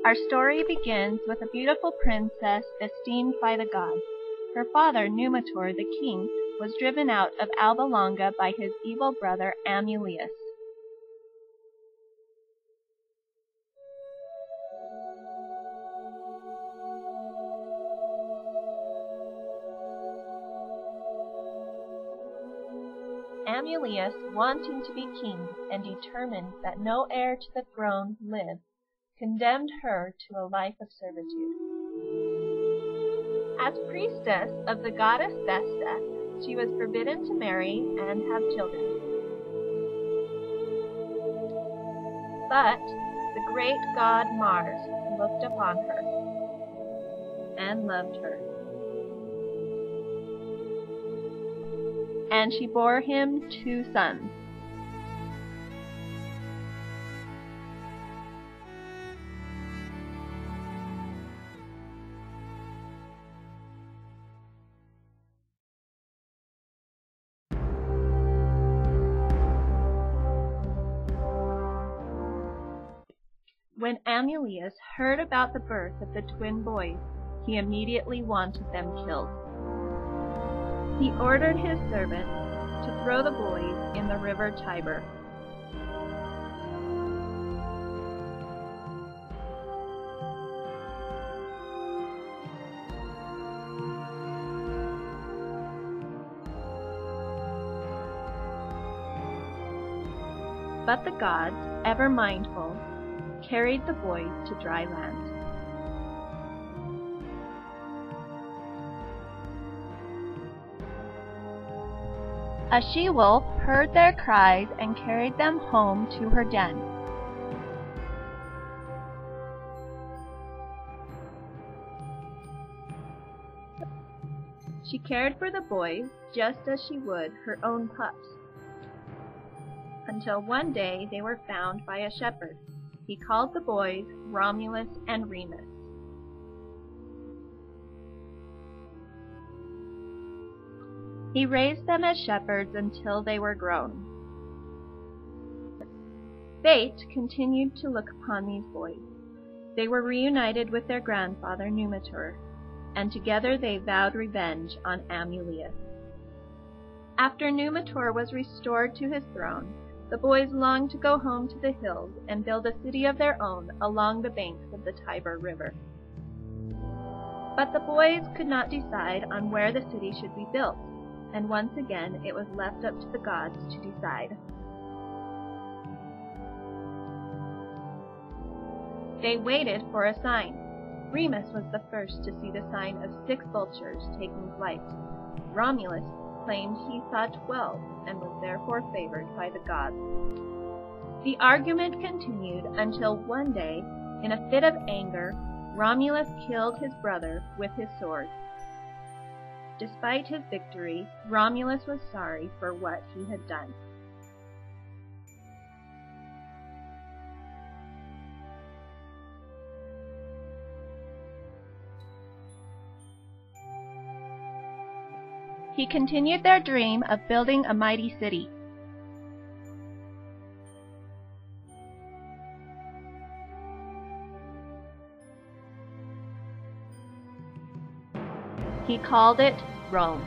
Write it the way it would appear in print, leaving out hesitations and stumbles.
Our story begins with a beautiful princess esteemed by the gods. Her father, Numitor the king, was driven out of Alba Longa by his evil brother Amulius. Amulius, wanting to be king and determined that no heir to the throne lived, condemned her to a life of servitude. As priestess of the goddess Vesta, she was forbidden to marry and have children. But the great god Mars looked upon her and loved her. And she bore him 2 sons. When Amulius heard about the birth of the twin boys, he immediately wanted them killed. He ordered his servants to throw the boys in the river Tiber. But the gods, ever mindful, carried the boys to dry land. A she-wolf heard their cries and carried them home to her den. She cared for the boys just as she would her own pups, until one day they were found by a shepherd. He called the boys Romulus and Remus. He raised them as shepherds until they were grown. Fate continued to look upon these boys. They were reunited with their grandfather Numitor, and together they vowed revenge on Amulius. After Numitor was restored to his throne, the boys longed to go home to the hills and build a city of their own along the banks of the Tiber River. But the boys could not decide on where the city should be built, and once again it was left up to the gods to decide. They waited for a sign. Remus was the first to see the sign of 6 vultures taking flight. Romulus claimed he saw 12 and was therefore favored by the gods. The argument continued until one day, in a fit of anger, Romulus killed his brother with his sword. Despite his victory, Romulus was sorry for what he had done. He continued their dream of building a mighty city. He called it Rome.